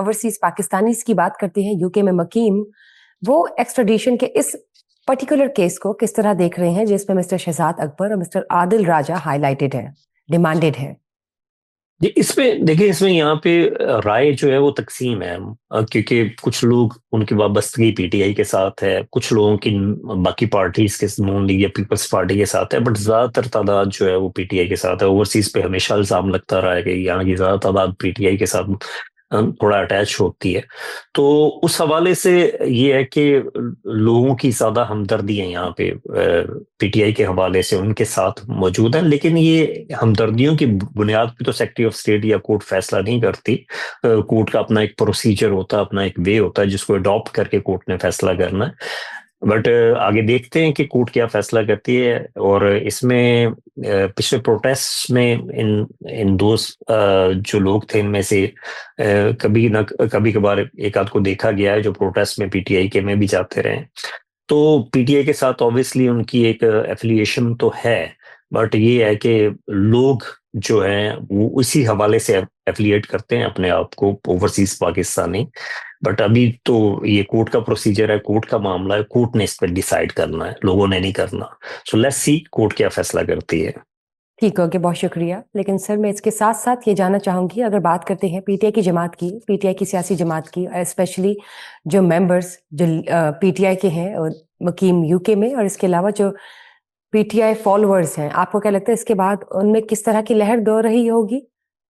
Overseas Pakistanis की बात करते हैं यूके में मकीम, वो एक्स्ट्राडिशन के इस पर्टिकुलर केस को किस तरह देख रहे हैं जिसमें मिस्टर शहजाद अकबर और मिस्टर आदिल राजा हाईलाइटेड है, डिमांडेड है? इसमें देखिए, इसमें यहाँ पे राय जो है वो तकसीम है, क्योंकि कुछ लोग उनकी वाबस्तगी पीटीआई के साथ है, कुछ लोगों की बाकी पार्टीज के नून लीग या पीपल्स पार्टी के साथ है, बट ज्यादातर तादाद जो है वो पीटीआई के साथ है। ओवरसीज पे हमेशा इल्जाम लगता रहा है कि यहाँ की ज्यादा तादाद पीटीआई के साथ थोड़ा अटैच होती है। तो उस हवाले से ये है कि लोगों की ज्यादा हमदर्दी है यहाँ पे पीटीआई के हवाले से उनके साथ मौजूद है, लेकिन ये हमदर्दियों की बुनियाद पे तो सेक्रेटरी ऑफ स्टेट या कोर्ट फैसला नहीं करती। कोर्ट का अपना एक प्रोसीजर होता है, अपना एक वे होता है जिसको अडॉप्ट करके कोर्ट ने फैसला करना है। बट आगे देखते हैं कि कोर्ट क्या फैसला करती है। और इसमें पिछले प्रोटेस्ट में इन इन दो जो लोग थे इनमें से कभी कभार एक आध को देखा गया है जो प्रोटेस्ट में पीटीआई के में भी जाते रहे। तो पीटीआई के साथ ऑब्वियसली उनकी एक एफिलिएशन तो है, बट ये है कि लोग जो हैं वो उसी हवाले से एफिलिएट करते हैं अपने आप को, ओवरसीज पाकिस्तानी। बट अभी तो ये कोर्ट का प्रोसीजर है, कोर्ट का मामला है, कोर्ट ने इस पर डिसाइड करना है, लोगों ने नहीं करना। सो लेट्स सी कोर्ट क्या फैसला करती है। ठीक हो गया, बहुत शुक्रिया। लेकिन सर मैं इसके साथ साथ ये जानना चाहूंगी, अगर बात करते हैं पीटीआई की जमात की, पीटीआई की सियासी जमात की, स्पेशली जो मेंबर्स जो पीटीआई के हैं और मकीम यूके में, और इसके अलावा जो पीटीआई फॉलोअर्स हैं, आपको क्या लगता है इसके बाद उनमें किस तरह की लहर दौड़ रही होगी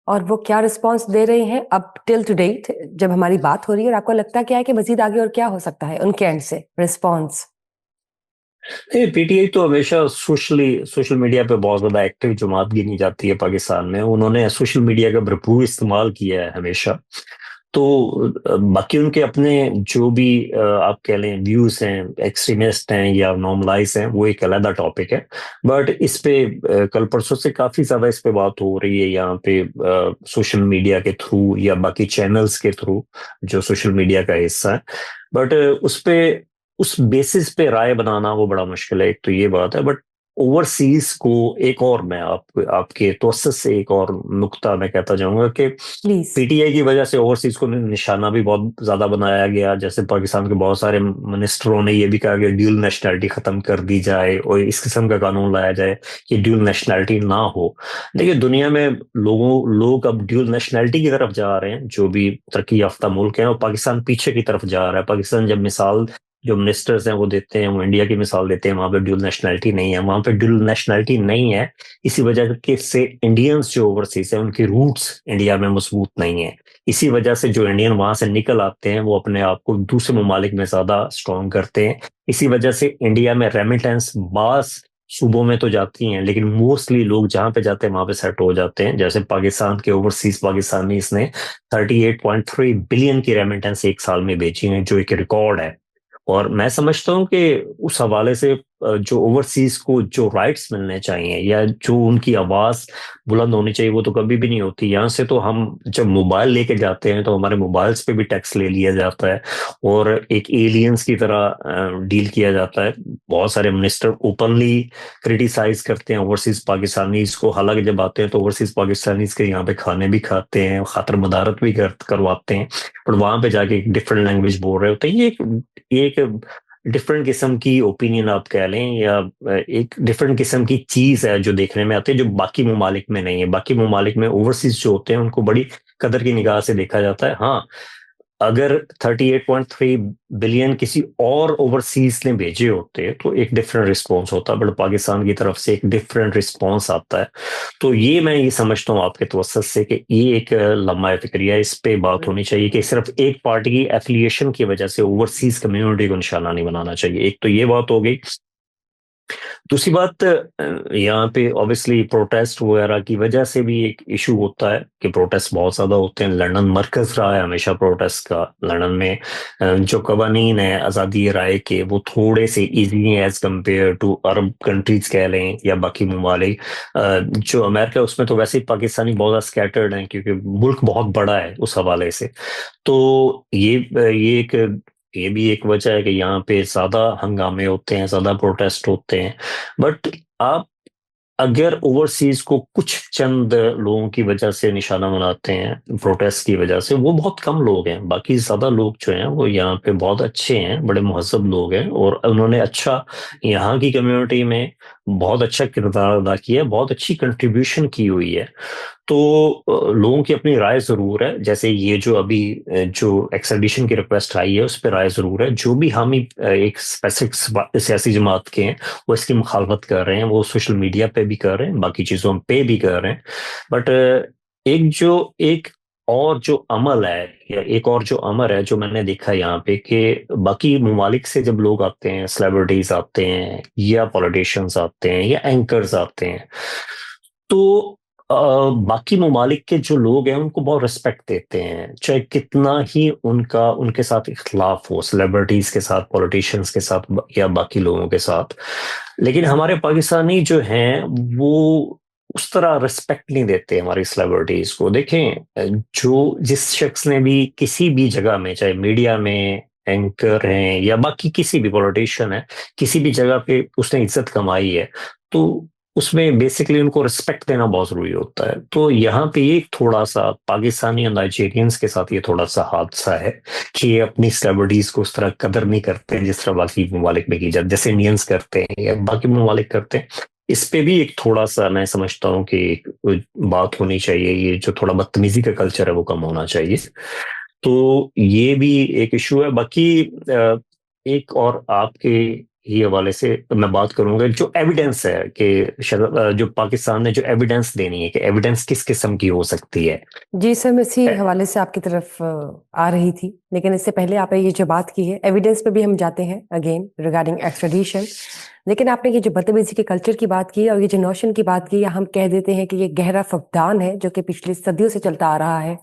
और वो क्या रिस्पांस दे रहे हैं अब टिल टू डेट जब हमारी बात हो रही है? और आपको लगता क्या है कि मजीद आगे और क्या हो सकता है उनके एंड से रिस्पांस? पीटीआई तो हमेशा सोशल मीडिया पे बहुत ज्यादा एक्टिव जमात गिनी जाती है पाकिस्तान में। उन्होंने सोशल मीडिया का भरपूर इस्तेमाल किया है हमेशा। तो बाकी उनके अपने जो भी आप कह लें व्यूज हैं, एक्सट्रीमिस्ट हैं या नॉर्मलाइज हैं, वो एक अलग टॉपिक है। बट इस पे कल परसों से काफी ज्यादा इस पे बात हो रही है यहाँ पे सोशल मीडिया के थ्रू या बाकी चैनल्स के थ्रू जो सोशल मीडिया का हिस्सा है। बट उस बेसिस पे राय बनाना वो बड़ा मुश्किल है, एक तो ये बात है। बट ओवरसीज को एक और मैं आपके तवज्जुह से एक और नुक्ता मैं कहता जाऊंगा कि प्लीज। पीटीआई की वजह से ओवरसीज को निशाना भी बहुत ज्यादा बनाया गया। जैसे पाकिस्तान के बहुत सारे मिनिस्टरों ने ये भी कहा कि ड्यूल नेशनैलिटी खत्म कर दी जाए और इस किस्म का कानून लाया जाए कि ड्यूल नेशनैलिटी ना हो। देखिए, दुनिया में लोग अब ड्यूल नेशनैलिटी की तरफ जा रहे हैं, जो भी तरक्की याफ्ता मुल्क हैं, और पाकिस्तान पीछे की तरफ जा रहा है। पाकिस्तान जब मिसाल जो मिनिस्टर्स हैं वो देते हैं, वो इंडिया की मिसाल देते हैं, वहां पे ड्यूल नेशनैलिटी नहीं है। वहां पे ड्यूल नेशनैलिटी नहीं है इसी वजह के से इंडियंस जो ओवरसीज है उनकी रूट्स इंडिया में मजबूत नहीं है। इसी वजह से जो इंडियन वहां से निकल आते हैं वो अपने आप को दूसरे ममालिक में ज्यादा स्ट्रॉन्ग करते हैं। इसी वजह से इंडिया में रेमिटेंस बास सूबों में तो जाती हैं, लेकिन मोस्टली लोग जहां पे जाते हैं वहां पे सेट हो जाते हैं। जैसे पाकिस्तान के ओवरसीज पाकिस्तानी इसने 38.3 बिलियन की रेमिटेंस एक साल में भेजी है, जो एक रिकॉर्ड है। और मैं समझता हूँ कि उस हवाले से जो ओवरसीज को जो राइट्स मिलने चाहिए या जो उनकी आवाज बुलंद होनी चाहिए वो तो कभी भी नहीं होती। यहाँ से तो हम जब मोबाइल लेके जाते हैं तो हमारे मोबाइल्स पे भी टैक्स ले लिया जाता है और एक एलियंस की तरह डील किया जाता है। बहुत सारे मिनिस्टर ओपनली क्रिटिसाइज करते हैं ओवरसीज पाकिस्तानीज को, हालांकि जब आते हैं तो ओवरसीज पाकिस्तानीज के यहाँ पे खाने भी खाते हैं, खातर मदारत भी करवाते हैं, पर वहां पे जाके एक डिफरेंट लैंग्वेज बोल रहे होते हैं। ये एक डिफरेंट किस्म की ओपिनियन आप कह लें या एक डिफरेंट किस्म की चीज है जो देखने में आती है, जो बाकी ममालिक में नहीं है। बाकी ममालिक में ओवरसीज जो होते हैं उनको बड़ी कदर की निगाह से देखा जाता है। हाँ, अगर 38.3 बिलियन किसी और ओवरसीज ने भेजे होते तो एक डिफरेंट रिस्पॉन्स होता, बट पाकिस्तान की तरफ से एक डिफरेंट रिस्पॉन्स आता है। तो मैं समझता हूँ आपके तवज्जुह से कि ये एक लम्हा फिक्रिया, इस पे बात होनी चाहिए कि सिर्फ एक पार्टी की एफिलिएशन की वजह से ओवरसीज कम्युनिटी को निशाना नहीं बनाना चाहिए। एक तो ये बात हो गई। दूसरी बात, यहाँ पे ऑब्वियसली प्रोटेस्ट वगैरह की वजह से भी एक इशू होता है कि प्रोटेस्ट बहुत ज्यादा होते हैं। लंदन मरकज रहा है हमेशा प्रोटेस्ट का। लंदन में जो कवानीन है आज़ादी राय के वो थोड़े से इजी हैं as compared to Arab countries कह लें या बाकी ममालिक। जो अमेरिका है उसमें तो वैसे ही पाकिस्तानी बहुत ज़्यादा स्कैटर्ड हैं क्योंकि मुल्क बहुत बड़ा है उस हवाले से। तो ये भी एक वजह है कि यहाँ पे ज्यादा हंगामे होते हैं, ज्यादा प्रोटेस्ट होते हैं। बट आप اگر اوورسیز کو کچھ چند لوگوں کی وجہ سے نشانہ بناتے ہیں پروٹیسٹ کی وجہ سے، وہ بہت کم لوگ ہیں. باقی زیادہ لوگ جو ہیں وہ یہاں پہ بہت اچھے ہیں، بڑے مہذب لوگ ہیں، اور انہوں نے اچھا یہاں کی کمیونٹی میں بہت اچھا کردار ادا کیا ہے، بہت اچھی کنٹریبیوشن کی ہوئی ہے. تو لوگوں کی اپنی رائے ضرور ہے. جیسے یہ جو ابھی جو ایکسٹریڈیشن کی ریکویسٹ آئی ہے اس پہ رائے ضرور ہے. جو بھی حامی ایک اسپیسیفک سیاسی جماعت کے ہیں وہ اس کی مخالفت کر رہے ہیں، وہ سوشل میڈیا پہ بھی کر رہے ہیں، باقی چیزوں پہ بھی کر رہے ہیں. بٹ ایک اور جو عمل ہے یا ایک اور جو امر ہے جو میں نے دیکھا یہاں پہ، کہ باقی ممالک سے جب لوگ آتے ہیں، سیلیبریٹیز آتے ہیں یا پولیٹیشینز آتے ہیں یا اینکرز آتے ہیں، تو باقی ممالک کے جو لوگ ہیں ان کو بہت ریسپیکٹ دیتے ہیں، چاہے کتنا ہی ان کے ساتھ اختلاف ہو، سیلیبریٹیز کے ساتھ، پولیٹیشینز کے ساتھ یا باقی لوگوں کے ساتھ. لیکن ہمارے پاکستانی جو ہیں وہ اس طرح ریسپیکٹ نہیں دیتے ہماری سیلیبریٹیز کو. دیکھیں، جس شخص نے بھی کسی بھی جگہ میں، چاہے میڈیا میں اینکر ہیں یا باقی کسی بھی پولیٹیشین ہے، کسی بھی جگہ پہ اس نے عزت کمائی ہے، تو اس میں بیسکلی ان کو رسپیکٹ دینا بہت ضروری ہوتا ہے. تو یہاں پہ یہ تھوڑا سا پاکستانی اور نائجیرینز کے ساتھ یہ تھوڑا سا حادثہ ہے کہ یہ اپنی سیلیبریٹیز کو اس طرح قدر نہیں کرتے جس طرح باقی ممالک میں کی جاتی، جیسے انڈینز کرتے ہیں یا باقی ممالک کرتے ہیں. اس پہ بھی ایک تھوڑا سا میں سمجھتا ہوں کہ ایک بات ہونی چاہیے. یہ جو تھوڑا بدتمیزی کا کلچر ہے وہ کم ہونا چاہیے. تو یہ بھی ایک ایشو ہے. باقی ایک اور آپ کے ہی حوالے سے میں بات کروں گا، جو ایویڈنس ہے کہ جو پاکستان نے جو ایویڈنس دینی ہے، کہ ایویڈنس کس قسم کی ہو سکتی ہے. جی سر، میں اسی حوالے سے آپ کی طرف آ رہی تھی، لیکن اس سے پہلے آپ نے یہ جو بات کی ہے ایویڈنس پہ بھی ہم جاتے ہیں اگین ریگارڈنگ ایکسٹریڈیشن. لیکن آپ نے یہ جو بدتمیزی کے کلچر کی بات کی اور یہ جو نوشن کی بات کی، یا ہم کہہ دیتے ہیں کہ یہ گہرا فقدان ہے جو کہ پچھلی صدیوں سے چلتا آ رہا ہے